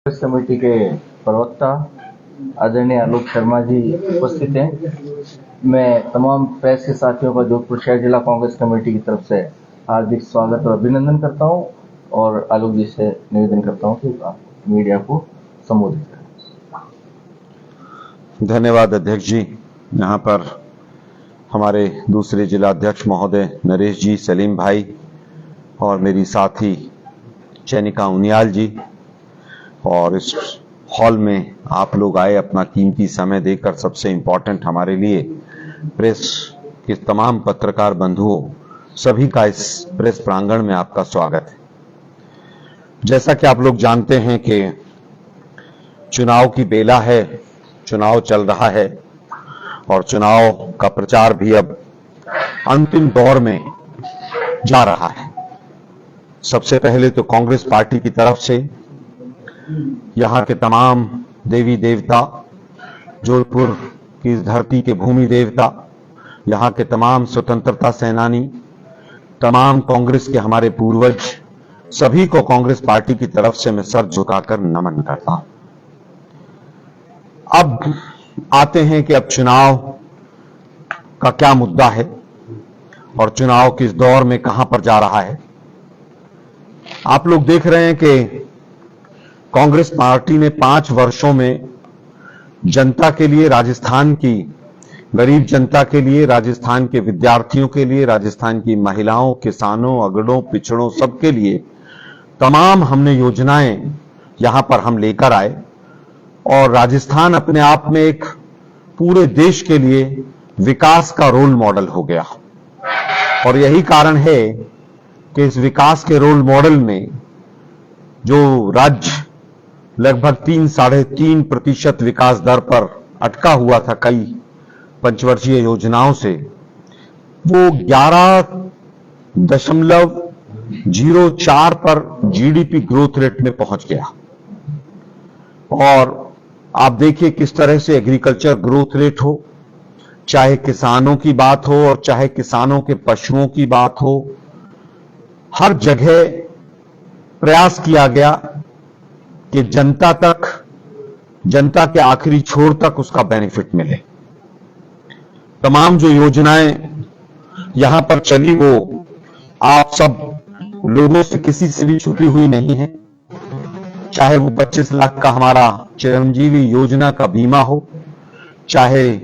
Congress committee के प्रवक्ता आदरणीय आलोक शर्मा जी उपस्थित हैं। मैं तमाम प्रेस के साथियों का जोधपुर शहर जिला कांग्रेस कमेटी की तरफ से हार्दिक स्वागत और अभिनंदन करता हूं और आलोक जी से निवेदन करता हूं कि आप मीडिया को संबोधित करें। धन्यवाद अध्यक्ष जी। यहाँ पर हमारे दूसरे जिला अध्यक्ष महोदय नरेश जी, सलीम भाई और मेरी साथी चैनिका उनियाल जी, और इस हॉल में आप लोग आए अपना कीमती समय देकर। सबसे इंपॉर्टेंट हमारे लिए प्रेस के तमाम पत्रकार बंधुओं, सभी का इस प्रेस प्रांगण में आपका स्वागत है। जैसा कि आप लोग जानते हैं कि चुनाव की बेला है, चुनाव चल रहा है और चुनाव का प्रचार भी अब अंतिम दौर में जा रहा है। सबसे पहले तो कांग्रेस पार्टी की तरफ से यहाँ के तमाम देवी देवता, जोधपुर की इस धरती के भूमि देवता, यहाँ के तमाम स्वतंत्रता सेनानी, तमाम कांग्रेस के हमारे पूर्वज, सभी को कांग्रेस पार्टी की तरफ से मैं सर झुकाकर नमन करता हूं। अब आते हैं कि अब चुनाव का क्या मुद्दा है और चुनाव किस दौर में कहां पर जा रहा है। आप लोग देख रहे हैं कि कांग्रेस पार्टी ने 5 वर्षों में जनता के लिए, राजस्थान की गरीब जनता के लिए, राजस्थान के विद्यार्थियों के लिए, राजस्थान की महिलाओं, किसानों, अगड़ों, पिछड़ों, सबके लिए तमाम हमने योजनाएं यहां पर हम लेकर आए और राजस्थान अपने आप में एक पूरे देश के लिए विकास का रोल मॉडल हो गया। और यही कारण है कि इस विकास के रोल मॉडल में जो राज्य लगभग 3-3.5% विकास दर पर अटका हुआ था कई पंचवर्षीय योजनाओं से, वो 11.04 पर जीडीपी ग्रोथ रेट में पहुंच गया। और आप देखिए किस तरह से एग्रीकल्चर ग्रोथ रेट हो, चाहे किसानों की बात हो और चाहे किसानों के पशुओं की बात हो, हर जगह प्रयास किया गया कि जनता तक, जनता के आखिरी छोर तक उसका बेनिफिट मिले। तमाम जो योजनाएं यहां पर चली वो आप सब लोगों से किसी से भी छुपी हुई नहीं है। चाहे वो 25 लाख का हमारा चिरंजीवी योजना का बीमा हो, चाहे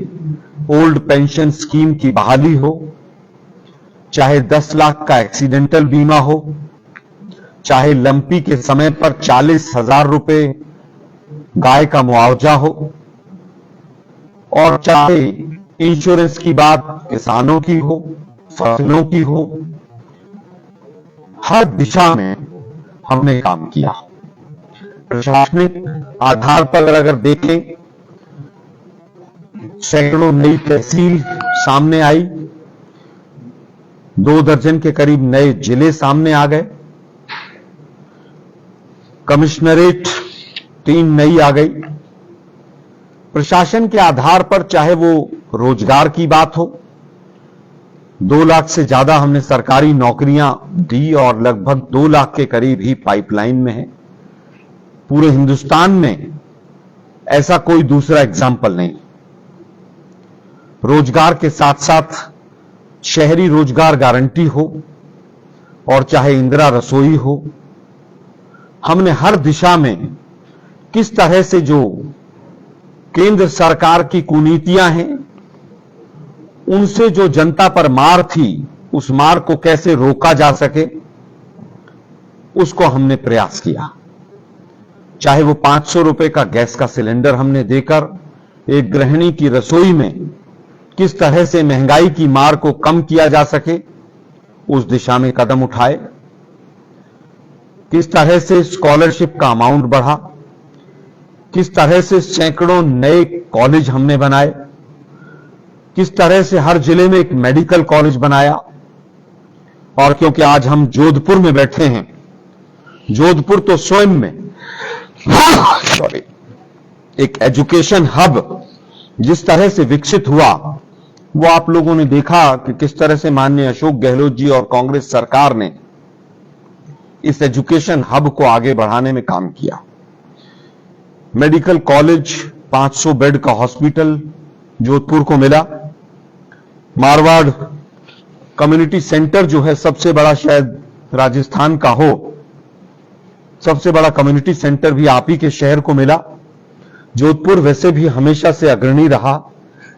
ओल्ड पेंशन स्कीम की बहाली हो, चाहे 10 लाख का एक्सीडेंटल बीमा हो, चाहे लंपी के समय पर 40,000 रुपए गाय का मुआवजा हो, और चाहे इंश्योरेंस की बात किसानों की हो, फसलों की हो, हर दिशा में हमने काम किया। प्रशासनिक आधार पर अगर देखें, सैकड़ों नई तहसील सामने आई, 2 दर्जन के करीब नए जिले सामने आ गए, कमिश्नरेट 3 नई आ गई। प्रशासन के आधार पर चाहे वो रोजगार की बात हो, 2 लाख से ज्यादा हमने सरकारी नौकरियां दी और लगभग 2 लाख के करीब ही पाइपलाइन में है। पूरे हिंदुस्तान में ऐसा कोई दूसरा एग्जाम्पल नहीं। रोजगार के साथ साथ शहरी रोजगार गारंटी हो और चाहे इंदिरा रसोई हो, हमने हर दिशा में किस तरह से जो केंद्र सरकार की कुनीतियां हैं, उनसे जो जनता पर मार थी, उस मार को कैसे रोका जा सके, उसको हमने प्रयास किया। चाहे वो 500 रुपए का गैस का सिलेंडर हमने देकर एक गृहिणी की रसोई में किस तरह से महंगाई की मार को कम किया जा सके, उस दिशा में कदम उठाए। किस तरह से स्कॉलरशिप का अमाउंट बढ़ा, किस तरह से सैकड़ों नए कॉलेज हमने बनाए, किस तरह से हर जिले में एक मेडिकल कॉलेज बनाया। और क्योंकि आज हम जोधपुर में बैठे हैं, जोधपुर तो स्वयं में एक एजुकेशन हब जिस तरह से विकसित हुआ, वो आप लोगों ने देखा कि किस तरह से माननीय अशोक गहलोत जी और कांग्रेस सरकार ने इस एजुकेशन हब को आगे बढ़ाने में काम किया। मेडिकल कॉलेज, 500 बेड का हॉस्पिटल जोधपुर को मिला। मारवाड़ कम्युनिटी सेंटर जो है सबसे बड़ा शायद राजस्थान का हो, सबसे बड़ा कम्युनिटी सेंटर भी आप ही के शहर को मिला। जोधपुर वैसे भी हमेशा से अग्रणी रहा,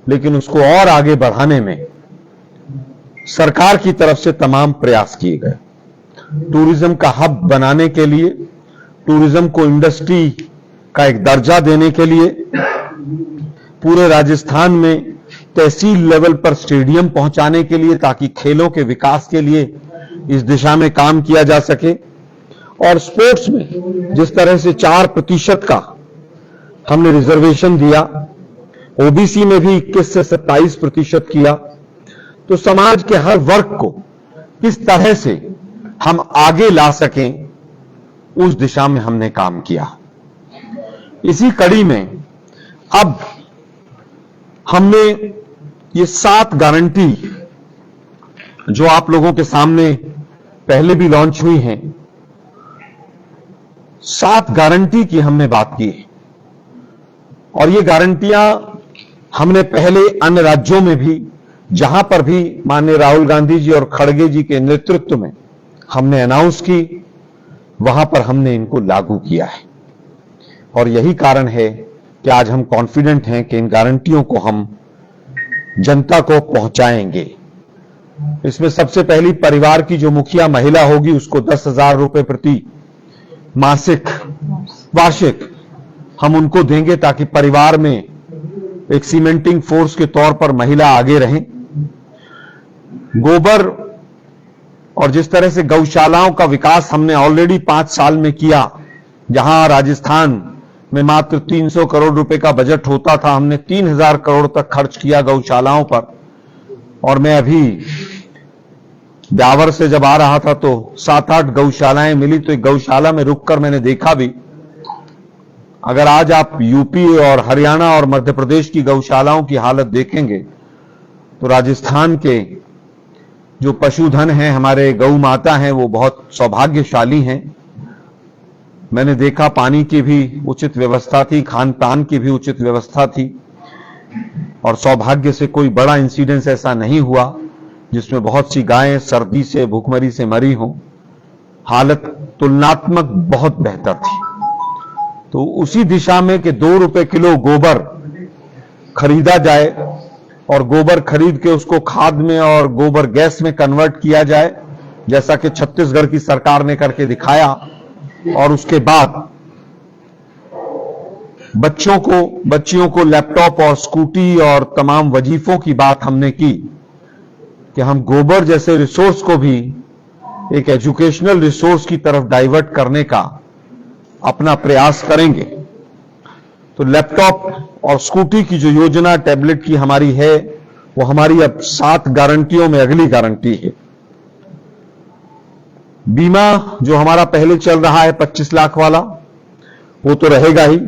लेकिन उसको और आगे बढ़ाने में सरकार की तरफ से तमाम प्रयास किए गए। टूरिज्म का हब बनाने के लिए, टूरिज्म को इंडस्ट्री का एक दर्जा देने के लिए, पूरे राजस्थान में तहसील लेवल पर स्टेडियम पहुंचाने के लिए, ताकि खेलों के विकास के लिए इस दिशा में काम किया जा सके। और स्पोर्ट्स में जिस तरह से 4% का हमने रिजर्वेशन दिया, ओबीसी में भी 21 से 27% किया, तो समाज के हर वर्ग को किस तरह से हम आगे ला सकें, उस दिशा में हमने काम किया। इसी कड़ी में अब हमने ये 7 गारंटी जो आप लोगों के सामने पहले भी लॉन्च हुई हैं, 7 गारंटी की हमने बात की है। और ये गारंटियां हमने पहले अन्य राज्यों में भी, जहां पर भी माननीय राहुल गांधी जी और खड़गे जी के नेतृत्व में हमने अनाउंस की, वहां पर हमने इनको लागू किया है। और यही कारण है कि आज हम कॉन्फिडेंट हैं कि इन गारंटियों को हम जनता को पहुंचाएंगे। इसमें सबसे पहली, परिवार की जो मुखिया महिला होगी उसको 10,000 रुपए प्रति मासिक वार्षिक हम उनको देंगे, ताकि परिवार में एक सीमेंटिंग फोर्स के तौर पर महिला आगे रहें। गोबर और जिस तरह से गौशालाओं का विकास हमने ऑलरेडी 5 साल में किया, जहां राजस्थान में मात्र 300 करोड़ रुपए का बजट होता था, हमने 3,000 करोड़ तक खर्च किया गौशालाओं पर। और मैं अभी ब्यावर से जब आ रहा था तो 7-8 गौशालाएं मिली, तो एक गौशाला में रुककर मैंने देखा भी। अगर आज आप यूपी और हरियाणा और मध्य प्रदेश की गौशालाओं की हालत देखेंगे, तो राजस्थान के जो पशुधन हैं, हमारे गौ माता हैं, वो बहुत सौभाग्यशाली हैं। मैंने देखा पानी की भी उचित व्यवस्था थी, खान पान की भी उचित व्यवस्था थी, और सौभाग्य से कोई बड़ा इंसिडेंस ऐसा नहीं हुआ जिसमें बहुत सी गायें सर्दी से, भूखमरी से मरी हों। हालत तुलनात्मक बहुत बेहतर थी। तो उसी दिशा में कि 2 रुपए किलो गोबर खरीदा जाए, और गोबर खरीद के उसको खाद में और गोबर गैस में कन्वर्ट किया जाए, जैसा कि छत्तीसगढ़ की सरकार ने करके दिखाया। और उसके बाद बच्चियों को लैपटॉप और स्कूटी और तमाम वजीफों की बात हमने की, कि हम गोबर जैसे रिसोर्स को भी एक एजुकेशनल रिसोर्स की तरफ डाइवर्ट करने का अपना प्रयास करेंगे। तो लैपटॉप और स्कूटी की जो योजना टैबलेट की हमारी है, वो हमारी अब 7 गारंटियों में अगली गारंटी है। बीमा जो हमारा पहले चल रहा है 25 लाख वाला, वो तो रहेगा ही,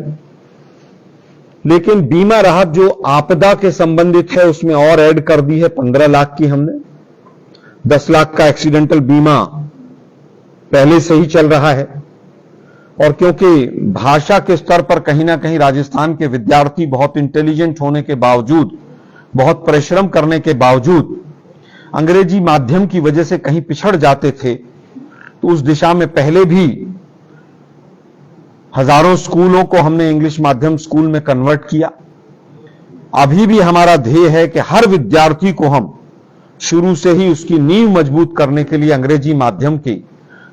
लेकिन बीमा राहत जो आपदा के संबंधित है उसमें और ऐड कर दी है 15 लाख की हमने। 10 लाख का एक्सीडेंटल बीमा पहले से ही चल रहा है। और क्योंकि भाषा के स्तर पर कहीं ना कहीं राजस्थान के विद्यार्थी बहुत इंटेलिजेंट होने के बावजूद, बहुत परिश्रम करने के बावजूद अंग्रेजी माध्यम की वजह से कहीं पिछड़ जाते थे, तो उस दिशा में पहले भी हजारों स्कूलों को हमने इंग्लिश माध्यम स्कूल में कन्वर्ट किया। अभी भी हमारा ध्येय है कि हर विद्यार्थी को हम शुरू से ही उसकी नींव मजबूत करने के लिए अंग्रेजी माध्यम की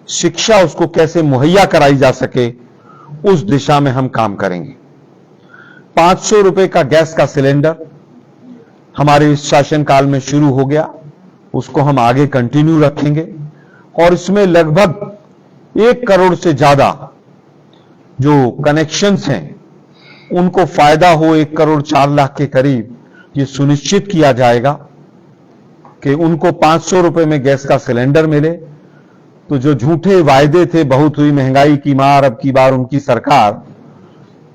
शिक्षा उसको कैसे मुहैया कराई जा सके, उस दिशा में हम काम करेंगे। 500 रुपए का गैस का सिलेंडर हमारे इस शासनकाल में शुरू हो गया, उसको हम आगे कंटिन्यू रखेंगे। और इसमें लगभग 1 करोड़ से ज्यादा जो कनेक्शंस हैं उनको फायदा हो, 1 करोड़ 4 लाख के करीब, ये सुनिश्चित किया जाएगा कि उनको 500 रुपए में गैस का सिलेंडर मिले। तो जो झूठे वायदे थे, बहुत हुई महंगाई की मार, अब की बार उनकी सरकार,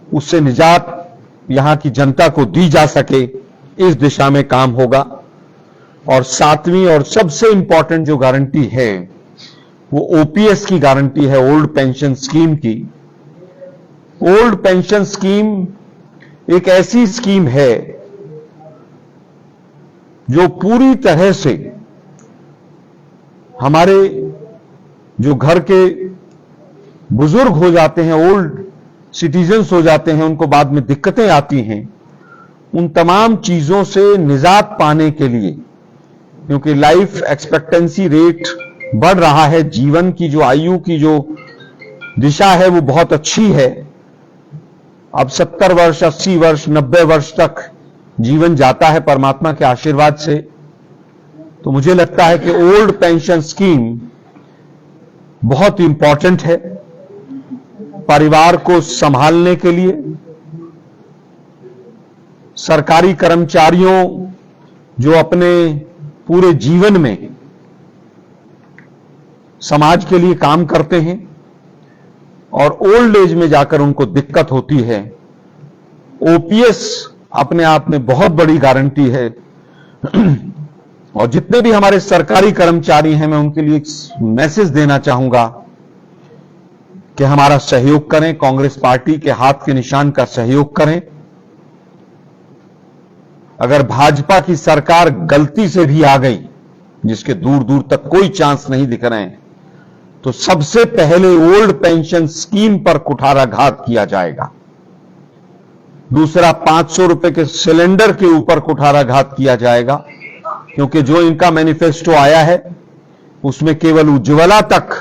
उससे निजात यहां की जनता को दी जा सके, इस दिशा में काम होगा। और 7वीं और सबसे इंपॉर्टेंट जो गारंटी है वो ओपीएस की गारंटी है, ओल्ड पेंशन स्कीम की। ओल्ड पेंशन स्कीम एक ऐसी स्कीम है जो पूरी तरह से हमारे जो घर के बुजुर्ग हो जाते हैं, ओल्ड सिटीजन्स हो जाते हैं, उनको बाद में दिक्कतें आती हैं, उन तमाम चीजों से निजात पाने के लिए, क्योंकि लाइफ एक्सपेक्टेंसी रेट बढ़ रहा है, जीवन की जो आयु की जो दिशा है वो बहुत अच्छी है। अब 70 वर्ष, 80 वर्ष, 90 वर्ष तक जीवन जाता है परमात्मा के आशीर्वाद से। तो मुझे लगता है कि ओल्ड पेंशन स्कीम बहुत इंपॉर्टेंट है परिवार को संभालने के लिए। सरकारी कर्मचारियों जो अपने पूरे जीवन में समाज के लिए काम करते हैं और ओल्ड एज में जाकर उनको दिक्कत होती है, ओपीएस अपने आप में बहुत बड़ी गारंटी है। और जितने भी हमारे सरकारी कर्मचारी हैं, मैं उनके लिए एक मैसेज देना चाहूंगा कि हमारा सहयोग करें, कांग्रेस पार्टी के हाथ के निशान का सहयोग करें। अगर भाजपा की सरकार गलती से भी आ गई, जिसके दूर दूर तक कोई चांस नहीं दिख रहे हैं, तो सबसे पहले ओल्ड पेंशन स्कीम पर कुठाराघात किया जाएगा। दूसरा, 500 रुपए के सिलेंडर के ऊपर कुठाराघात किया जाएगा, क्योंकि जो इनका मैनिफेस्टो आया है उसमें केवल उज्ज्वला तक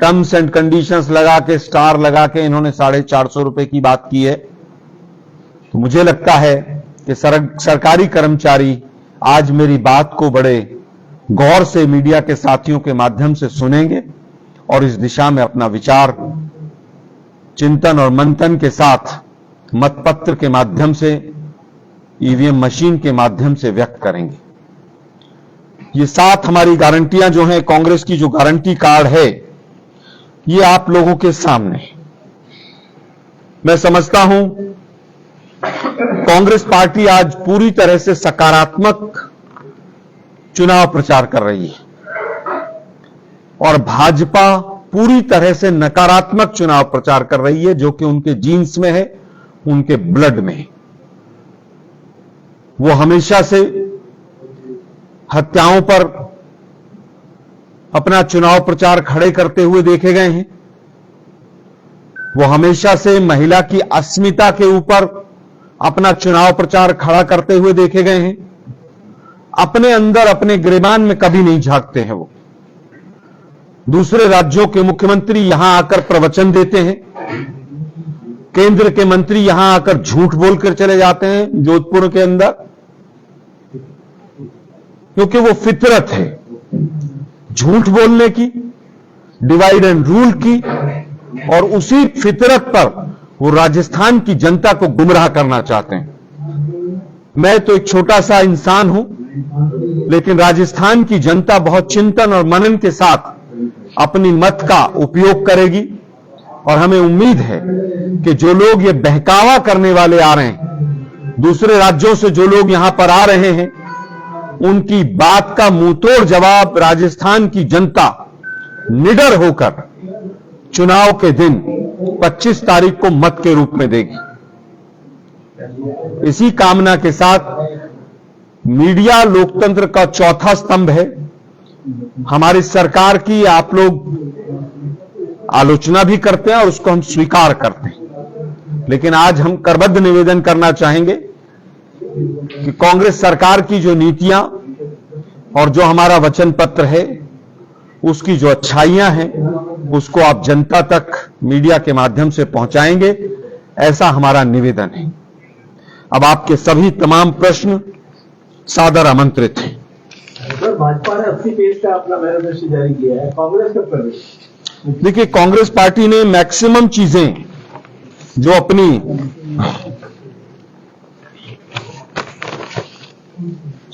टर्म्स एंड कंडीशंस लगा के, स्टार लगा के इन्होंने 450 रुपए की बात की है। तो मुझे लगता है कि सरकारी कर्मचारी आज मेरी बात को बड़े गौर से मीडिया के साथियों के माध्यम से सुनेंगे और इस दिशा में अपना विचार चिंतन और मंथन के साथ मतपत्र के माध्यम से, ईवीएम मशीन के माध्यम से व्यक्त करेंगे। ये 7 हमारी गारंटियां जो हैं, कांग्रेस की जो गारंटी कार्ड है, ये आप लोगों के सामने। मैं समझता हूं कांग्रेस पार्टी आज पूरी तरह से सकारात्मक चुनाव प्रचार कर रही है और भाजपा पूरी तरह से नकारात्मक चुनाव प्रचार कर रही है, जो कि उनके जीन्स में है, उनके ब्लड में है। वो हमेशा से हत्याओं पर अपना चुनाव प्रचार खड़े करते हुए देखे गए हैं। वो हमेशा से महिला की अस्मिता के ऊपर अपना चुनाव प्रचार खड़ा करते हुए देखे गए हैं। अपने अंदर, अपने गिरेबान में कभी नहीं झांकते हैं। वो दूसरे राज्यों के मुख्यमंत्री यहां आकर प्रवचन देते हैं, केंद्र के मंत्री यहां आकर झूठ बोलकर चले जाते हैं जोधपुर के अंदर, क्योंकि वो फितरत है झूठ बोलने की, डिवाइड एंड रूल की, और उसी फितरत पर वो राजस्थान की जनता को गुमराह करना चाहते हैं। मैं तो एक छोटा सा इंसान हूं, लेकिन राजस्थान की जनता बहुत चिंतन और मनन के साथ अपनी मत का उपयोग करेगी और हमें उम्मीद है कि जो लोग ये बहकावा करने वाले आ रहे हैं, दूसरे राज्यों से जो लोग यहां पर आ रहे हैं, उनकी बात का मुंहतोड़ जवाब राजस्थान की जनता निडर होकर चुनाव के दिन 25 तारीख को मत के रूप में देगी। इसी कामना के साथ मीडिया लोकतंत्र का चौथा स्तंभ है। हमारी सरकार की आप लोग आलोचना भी करते हैं और उसको हम स्वीकार करते हैं, लेकिन आज हम करबद्ध निवेदन करना चाहेंगे कि कांग्रेस सरकार की जो नीतियां और जो हमारा वचन पत्र है, उसकी जो अच्छाइयां हैं, उसको आप जनता तक मीडिया के माध्यम से पहुंचाएंगे, ऐसा हमारा निवेदन है। अब आपके सभी तमाम प्रश्न सादर आमंत्रित हैं। सर, भाजपा ने 80 पेज का अपना मैनिफेस्टो जारी किया है, कांग्रेस कब कर रही है? देखिए, कांग्रेस पार्टी ने मैक्सिमम चीजें जो अपनी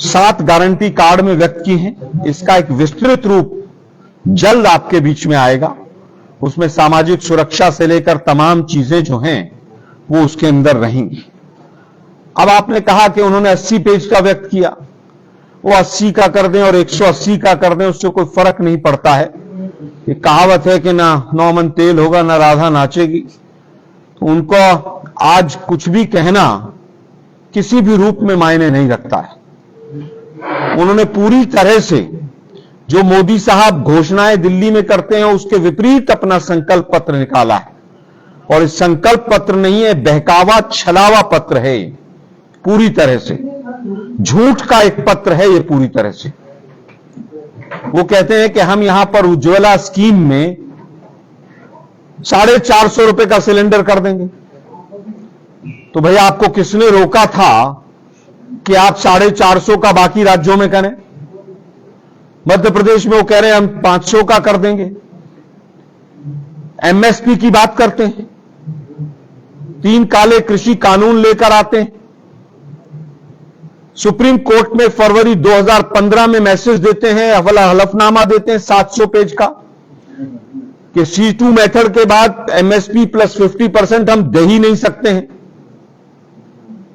7 गारंटी कार्ड में व्यक्त की हैं, इसका एक विस्तृत रूप जल्द आपके बीच में आएगा। उसमें सामाजिक सुरक्षा से लेकर तमाम चीजें जो हैं वो उसके अंदर रहेंगी। अब आपने कहा कि उन्होंने 80 पेज का व्यक्त किया, वो 80 का कर दें और 180 का कर दें, उससे कोई फर्क नहीं पड़ता है। ये कहावत है कि ना 9 मन तेल होगा ना राधा नाचेगी। तो उनको आज कुछ भी कहना किसी भी रूप में मायने नहीं रखता है। उन्होंने पूरी तरह से जो मोदी साहब घोषणाएं दिल्ली में करते हैं उसके विपरीत अपना संकल्प पत्र निकाला है, और इस संकल्प पत्र नहीं है, बहकावा छलावा पत्र है। पूरी तरह से झूठ का एक पत्र है ये, पूरी तरह से। वो कहते हैं कि हम यहां पर उज्ज्वला स्कीम में 450 रुपए का सिलेंडर कर देंगे। तो भैया आपको किसने रोका था कि आप 450 का बाकी राज्यों में करें? मध्य प्रदेश में वो कह रहे हैं हम 500 का कर देंगे। एमएसपी की बात करते हैं, 3 काले कृषि कानून लेकर आते हैं। सुप्रीम कोर्ट में फरवरी 2015 में मैसेज देते हैं, हलफनामा देते हैं 700 पेज का कि C2 मेथड के बाद एमएसपी प्लस 50% हम दे ही नहीं सकते हैं।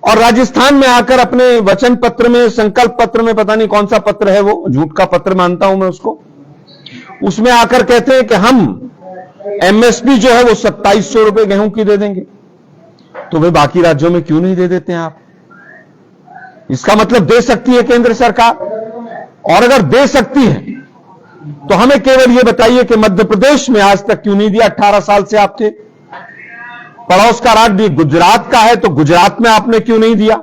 और राजस्थान में आकर अपने वचन पत्र में, संकल्प पत्र में, पता नहीं कौन सा पत्र है वो, झूठ का पत्र मानता हूं मैं उसको, उसमें आकर कहते हैं कि हम एमएसपी जो है वो 2700 रुपए गेहूं की दे देंगे। तो वे बाकी राज्यों में क्यों नहीं दे देते हैं आप? इसका मतलब दे सकती है केंद्र सरकार, और अगर दे सकती है तो हमें केवल यह बताइए कि मध्य प्रदेश में आज तक क्यों नहीं दिया? 18 साल से आपके पड़ोस का राज्य गुजरात का है, तो गुजरात में आपने क्यों नहीं दिया?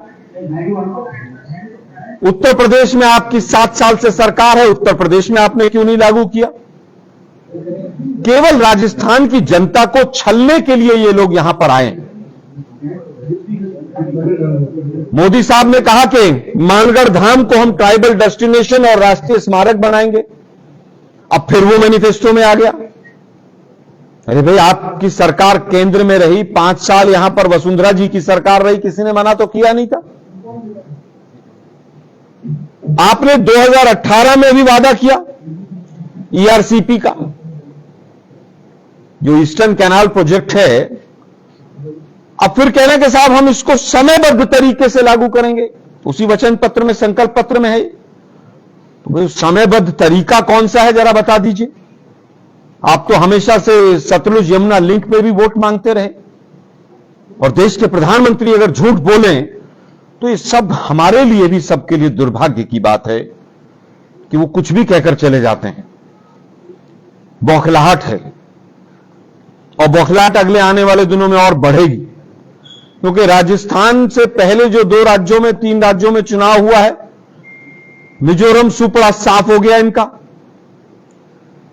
उत्तर प्रदेश में आपकी 7 साल से सरकार है, उत्तर प्रदेश में आपने क्यों नहीं लागू किया? केवल राजस्थान की जनता को छलने के लिए ये लोग यहां पर आए। मोदी साहब ने कहा कि मानगढ़ धाम को हम ट्राइबल डेस्टिनेशन और राष्ट्रीय स्मारक बनाएंगे। अब फिर वो मैनिफेस्टो में आ गया। अरे भाई, आपकी सरकार केंद्र में रही 5 साल, यहां पर वसुंधरा जी की सरकार रही, किसी ने मना तो किया नहीं था। आपने 2018 में भी वादा किया ईआरसीपी का, जो ईस्टर्न कैनाल प्रोजेक्ट है। अब फिर कहना कि साहब हम इसको समयबद्ध तरीके से लागू करेंगे, उसी वचन पत्र में, संकल्प पत्र में है। तो भाई समयबद्ध तरीका कौन सा है जरा बता दीजिए। आप तो हमेशा से सतलुज यमुना लिंक पे भी वोट मांगते रहे, और देश के प्रधानमंत्री अगर झूठ बोलें तो ये सब हमारे लिए भी, सबके लिए दुर्भाग्य की बात है कि वो कुछ भी कहकर चले जाते हैं। बौखलाहट है, और बौखलाहट अगले आने वाले दिनों में और बढ़ेगी, क्योंकि राजस्थान से पहले जो 2 राज्यों में, 3 राज्यों में चुनाव हुआ है, मिजोरम सुपड़ा साफ हो गया इनका।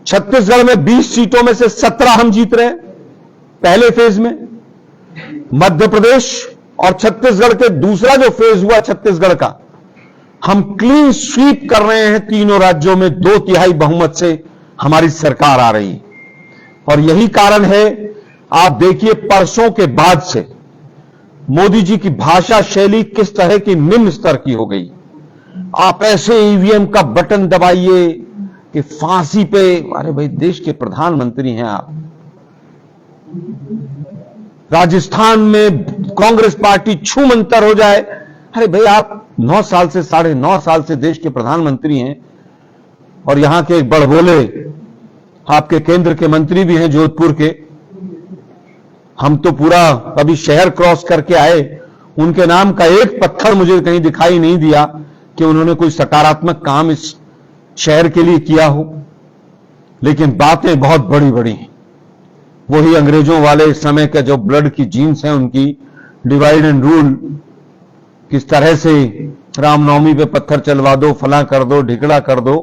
छत्तीसगढ़ में 20 सीटों में से 17 हम जीत रहे हैं पहले फेज में। मध्य प्रदेश और छत्तीसगढ़ के दूसरा जो फेज हुआ छत्तीसगढ़ का, हम क्लीन स्वीप कर रहे हैं। तीनों राज्यों में 2/3 बहुमत से हमारी सरकार आ रही है। और यही कारण है, आप देखिए परसों के बाद से मोदी जी की भाषा शैली किस तरह की निम्न स्तर की हो गई। आप ऐसे ईवीएम का बटन दबाइए कि फांसी पे। अरे भाई, देश के प्रधानमंत्री हैं आप। राजस्थान में कांग्रेस पार्टी छूमंतर हो जाए। अरे भाई, आप 9 साल से, 9.5 साल से देश के प्रधानमंत्री हैं, और यहां के एक बड़बोले आपके केंद्र के मंत्री भी हैं जोधपुर के। हम तो पूरा अभी शहर क्रॉस करके आए, उनके नाम का एक पत्थर मुझे कहीं दिखाई नहीं दिया कि उन्होंने कोई सकारात्मक काम इस शहर के लिए किया हो। लेकिन बातें बहुत बड़ी बड़ी हैं। वही अंग्रेजों वाले समय का जो ब्लड की जीन्स है उनकी, डिवाइड एंड रूल, किस तरह से रामनवमी पे पत्थर चलवा दो, फला कर दो, ढिकड़ा कर दो।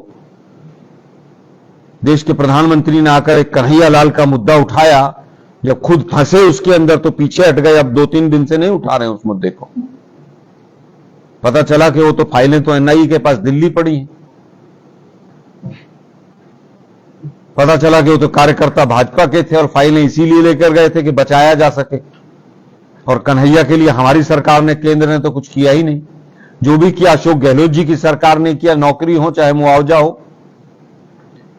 देश के प्रधानमंत्री ने आकर एक कन्हैया लाल का मुद्दा उठाया, जब खुद फंसे उसके अंदर तो पीछे हट गए। अब 2-3 दिन से नहीं उठा रहे हैं उस मुद्दे को। पता चला कि वो तो फाइलें तो एनआईए के पास दिल्ली पड़ी हैं। पता चला कि वो तो कार्यकर्ता भाजपा के थे और फाइलें इसीलिए लेकर गए थे कि बचाया जा सके। और कन्हैया के लिए हमारी सरकार ने, केंद्र ने तो कुछ किया ही नहीं। जो भी किया अशोक गहलोत जी की सरकार ने किया, नौकरी हो चाहे मुआवजा हो।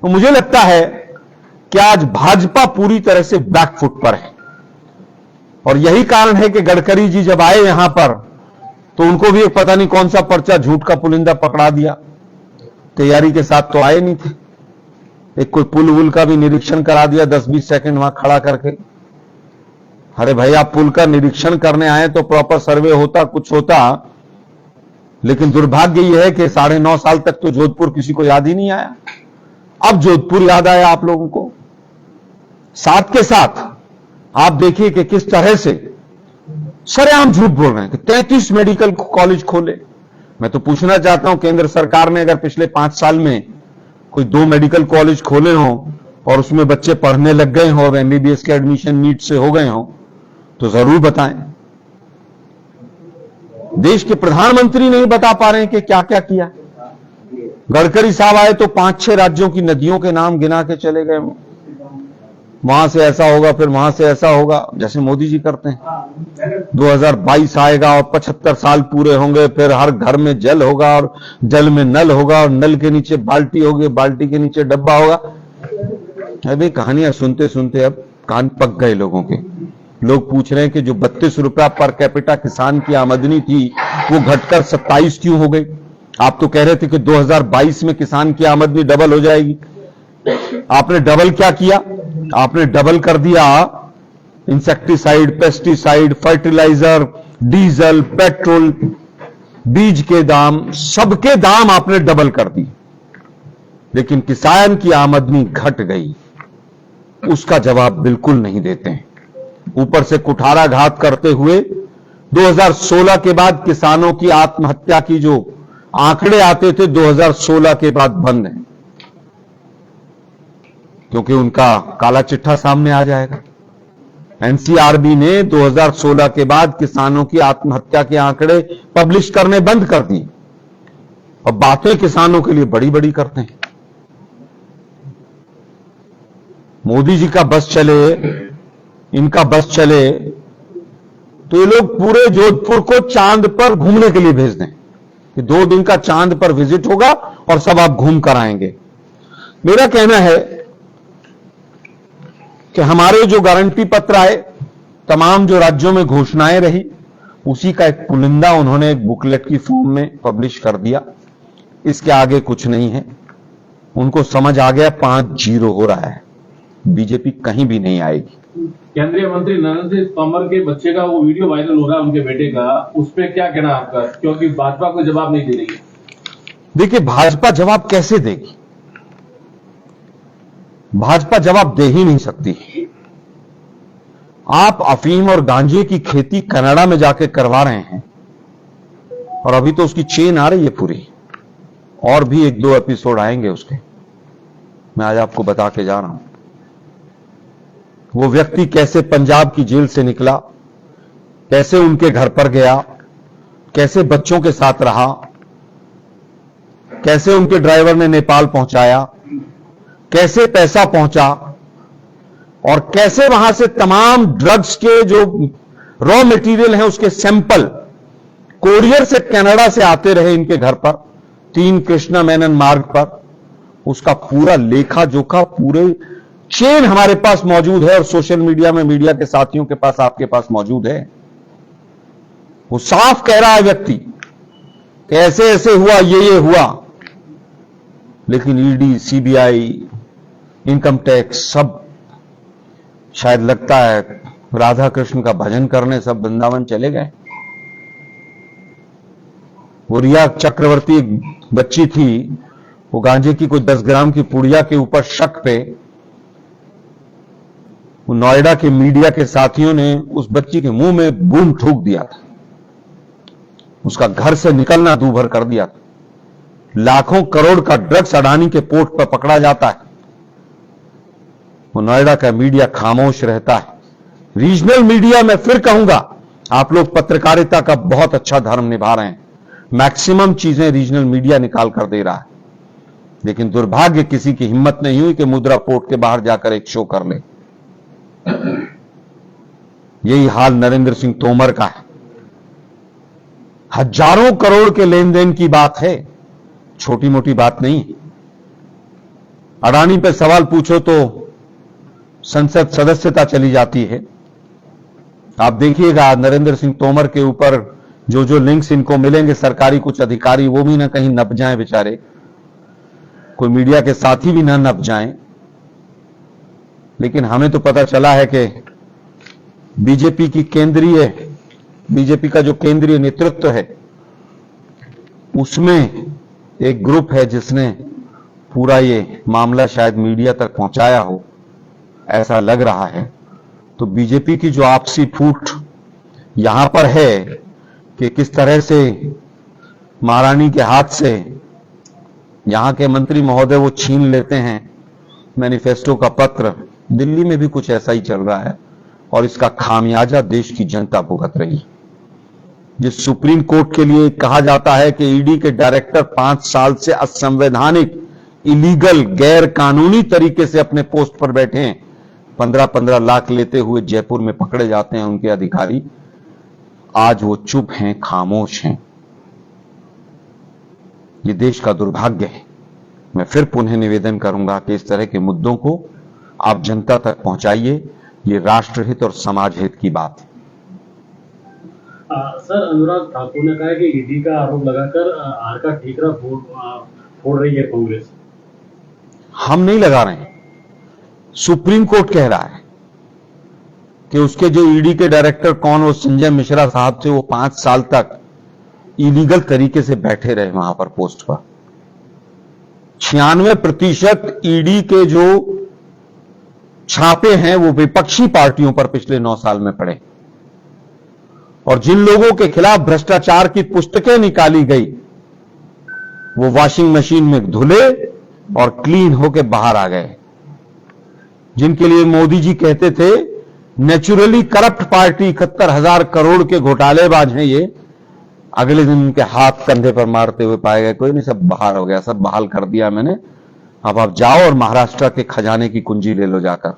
तो मुझे लगता है कि आज भाजपा पूरी तरह से बैकफुट पर है, और यही कारण है कि गडकरी जी जब आए यहां पर तो उनको भी एक पता नहीं कौन सा पर्चा झूठ का पुलिंदा पकड़ा दिया। तैयारी के साथ तो आए नहीं थे। एक कोई पुल वुल का भी निरीक्षण करा दिया 10-20 सेकंड वहां खड़ा करके। अरे भाई, आप पुल का निरीक्षण करने आए तो प्रॉपर सर्वे होता, कुछ होता। लेकिन दुर्भाग्य यह है कि 9.5 साल तक तो जोधपुर किसी को याद ही नहीं आया। अब जोधपुर याद आया आप लोगों को। साथ के साथ आप देखिए कि किस तरह से सरेआम झूठ बोल रहे हैं कि 33 मेडिकल कॉलेज खोले। मैं तो पूछना चाहता हूं, केंद्र सरकार ने अगर पिछले 5 साल में कोई 2 मेडिकल कॉलेज खोले हों और उसमें बच्चे पढ़ने लग गए हों और एमबीबीएस के एडमिशन नीट से हो गए हों तो जरूर बताएं। देश के प्रधानमंत्री नहीं बता पा रहे हैं कि क्या क्या किया। गडकरी साहब आए तो 5-6 राज्यों की नदियों के नाम गिना के चले गए। वहां से ऐसा होगा, फिर वहां से ऐसा होगा, जैसे मोदी जी करते हैं। 2022 आएगा और 75 साल पूरे होंगे, फिर हर घर में जल होगा और जल में नल होगा और नल के नीचे बाल्टी होगी, बाल्टी के नीचे डब्बा होगा। अभी कहानियां सुनते सुनते अब कान पक गए लोगों के। लोग पूछ रहे हैं कि जो 32 रुपया पर कैपिटा किसान की आमदनी थी वो घटकर 27 क्यों हो गई। आप तो कह रहे थे कि 2022 में किसान की आमदनी डबल हो जाएगी। आपने डबल क्या किया? आपने डबल कर दिया insecticide, pesticide, fertilizer, diesel, petrol, बीज के दाम, सबके दाम आपने डबल कर दिए। लेकिन किसान की आमदनी घट गई, उसका जवाब बिल्कुल नहीं देते हैं। ऊपर से कुठाराघात करते हुए 2016 के बाद किसानों की आत्महत्या की जो आंकड़े आते थे 2016 के बाद बंद हैं, क्योंकि उनका काला चिट्ठा सामने आ जाएगा। एनसीआरबी ने 2016 के बाद किसानों की आत्महत्या के आंकड़े पब्लिश करने बंद कर दिए और बातें किसानों के लिए बड़ी बड़ी करते हैं। मोदी जी का बस चले, इनका बस चले तो ये लोग पूरे जोधपुर को चांद पर घूमने के लिए भेज दें कि 2 दिन का चांद पर विजिट होगा और सब आप घूम कर आएंगे। मेरा कहना है कि हमारे जो गारंटी पत्र आए, तमाम जो राज्यों में घोषणाएं रही, उसी का एक पुलिंदा उन्होंने एक बुकलेट की फॉर्म में पब्लिश कर दिया। इसके आगे कुछ नहीं है। उनको समझ आ गया 5-0 हो रहा है, बीजेपी कहीं भी नहीं आएगी। केंद्रीय मंत्री नरेंद्र सिंह तोमर के बच्चे का वो वीडियो वायरल हो रहा है, उनके बेटे का, उस पर क्या कहना आपका? क्योंकि भाजपा को जवाब नहीं दे रही है। देखिए, भाजपा जवाब कैसे देगी? भाजपा जवाब दे ही नहीं सकती। आप अफीम और गांजे की खेती कनाडा में जाके करवा रहे हैं और अभी तो उसकी चेन आ रही है पूरी, और भी 1-2 एपिसोड आएंगे उसके। मैं आज आपको बता के जा रहा हूं वो व्यक्ति कैसे पंजाब की जेल से निकला, कैसे उनके घर पर गया, कैसे बच्चों के साथ रहा, कैसे उनके ड्राइवर ने नेपाल पहुंचाया, कैसे पैसा पहुंचा और कैसे वहां से तमाम ड्रग्स के जो रॉ मटेरियल हैं उसके सैंपल कोरियर से कनाडा से आते रहे इनके घर पर 3 कृष्णा मेनन मार्ग पर। उसका पूरा लेखा जोखा, पूरे चेन हमारे पास मौजूद है और सोशल मीडिया में मीडिया के साथियों के पास, आपके पास मौजूद है। वो साफ कह रहा है व्यक्ति कि ऐसे ऐसे हुआ, ये हुआ। लेकिन ईडी, सीबीआई, इनकम टैक्स सब शायद लगता है राधा कृष्ण का भजन करने सब वृंदावन चले गए। वो रिया चक्रवर्ती एक बच्ची थी, वो गांजे की कोई 10 ग्राम की पुड़िया के ऊपर शक पे वो नोएडा के मीडिया के साथियों ने उस बच्ची के मुंह में बूम थूक दिया था, उसका घर से निकलना दूभर कर दिया था। लाखों करोड़ का ड्रग्स अडानी के पोर्ट पर पकड़ा जाता है, वो नोएडा का मीडिया खामोश रहता है। रीजनल मीडिया, मैं फिर कहूंगा, आप लोग पत्रकारिता का बहुत अच्छा धर्म निभा रहे हैं, मैक्सिमम चीजें रीजनल मीडिया निकाल कर दे रहा है। लेकिन दुर्भाग्य किसी की हिम्मत नहीं हुई कि मुद्रा पोर्ट के बाहर जाकर एक शो कर ले। यही हाल नरेंद्र सिंह तोमर का है। हजारों करोड़ के लेन देन की बात है, छोटी मोटी बात नहीं है। अडानी पे सवाल पूछो तो संसद सदस्यता चली जाती है। आप देखिएगा नरेंद्र सिंह तोमर के ऊपर जो जो लिंक्स इनको मिलेंगे सरकारी कुछ अधिकारी, वो भी ना कहीं नप जाएं बेचारे, कोई मीडिया के साथी भी ना नप जाएं। लेकिन हमें तो पता चला है कि बीजेपी का जो केंद्रीय नेतृत्व है, उसमें एक ग्रुप है जिसने पूरा ये मामला शायद मीडिया तक पहुंचाया हो, ऐसा लग रहा है। तो बीजेपी की जो आपसी फूट यहां पर है कि किस तरह से महारानी के हाथ से यहां के मंत्री महोदय वो छीन लेते हैं मैनिफेस्टो का पत्र। दिल्ली में भी कुछ ऐसा ही चल रहा है और इसका खामियाजा देश की जनता भुगत रही। जिस सुप्रीम कोर्ट के लिए कहा जाता है कि ईडी के डायरेक्टर 5 साल से असंवैधानिक, इलीगल, गैर कानूनी तरीके से अपने पोस्ट पर बैठे हैं, 15-15 लाख लेते हुए जयपुर में पकड़े जाते हैं उनके अधिकारी, आज वो चुप हैं, खामोश हैं। ये देश का दुर्भाग्य है। मैं फिर पुनः निवेदन करूंगा कि इस तरह के मुद्दों को आप जनता तक पहुंचाइए। ये राष्ट्रहित और समाज हित की बात है। सर, अनुराग ठाकुर ने कहा है कि ईडी का आरोप लगाकर आर का ठीकरा फोड़ रही है कांग्रेस। हम नहीं लगा रहे हैं, सुप्रीम कोर्ट कह रहा है कि उसके जो ईडी के डायरेक्टर कौन, वो संजय मिश्रा साहब थे, वो 5 साल तक इलीगल तरीके से बैठे रहे वहां पर पोस्ट पर। 96% ईडी के जो छापे हैं वो विपक्षी पार्टियों पर पिछले 9 साल में पड़े, और जिन लोगों के खिलाफ भ्रष्टाचार की पुस्तकें निकाली गई वो वॉशिंग मशीन में धुले और क्लीन होकर बाहर आ गए। जिनके लिए मोदी जी कहते थे नेचुरली करप्ट पार्टी, 71,000 करोड़ के घोटालेबाज हैं ये, अगले दिन उनके हाथ कंधे पर मारते हुए पाए गए, कोई नहीं, सब बाहर हो गया, सब बहाल कर दिया मैंने, अब आप जाओ और महाराष्ट्र के खजाने की कुंजी ले लो जाकर।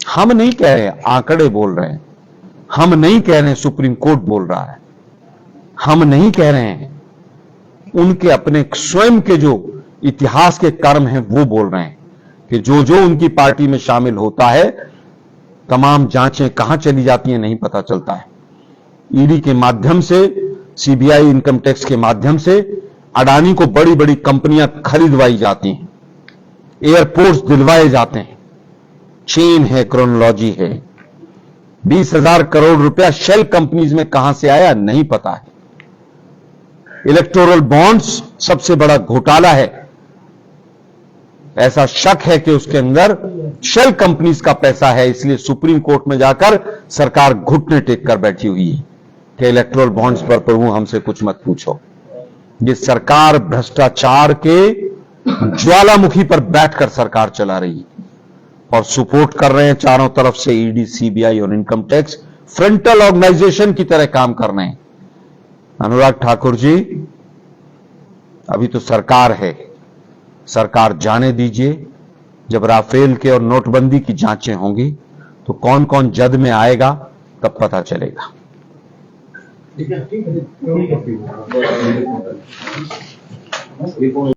हम नहीं कह रहे, आंकड़े बोल रहे हैं। हम नहीं कह रहे, सुप्रीम कोर्ट बोल रहा है। हम नहीं कह रहे हैं, उनके अपने स्वयं के जो इतिहास के कर्म हैं वो बोल रहे हैं कि जो जो उनकी पार्टी में शामिल होता है, तमाम जांचें कहां चली जाती हैं नहीं पता चलता है। ईडी के माध्यम से, सीबीआई इनकम टैक्स के माध्यम से अडानी को बड़ी बड़ी कंपनियां खरीदवाई जाती हैं, एयरपोर्ट्स दिलवाए जाते हैं। चेन है, क्रोनोलॉजी है। 20,000 करोड़ रुपया शेल कंपनीज में कहां से आया नहीं पता है। इलेक्टोरल बॉन्ड्स सबसे बड़ा घोटाला है। ऐसा शक है कि उसके अंदर शेल कंपनीज का पैसा है, इसलिए सुप्रीम कोर्ट में जाकर सरकार घुटने टेक कर बैठी हुई है कि इलेक्टोरल बॉन्ड्स पर प्रभु हमसे कुछ मत पूछो। ये सरकार भ्रष्टाचार के ज्वालामुखी पर बैठकर सरकार चला रही है और सपोर्ट कर रहे हैं चारों तरफ से ईडी, सीबीआई और इनकम टैक्स फ्रंटल ऑर्गेनाइजेशन की तरह काम कर रहे हैं। अनुराग ठाकुर जी, अभी तो सरकार है, सरकार जाने दीजिए। जब राफेल के और नोटबंदी की जांचें होंगी तो कौन कौन जद में आएगा तब पता चलेगा। ठीक है।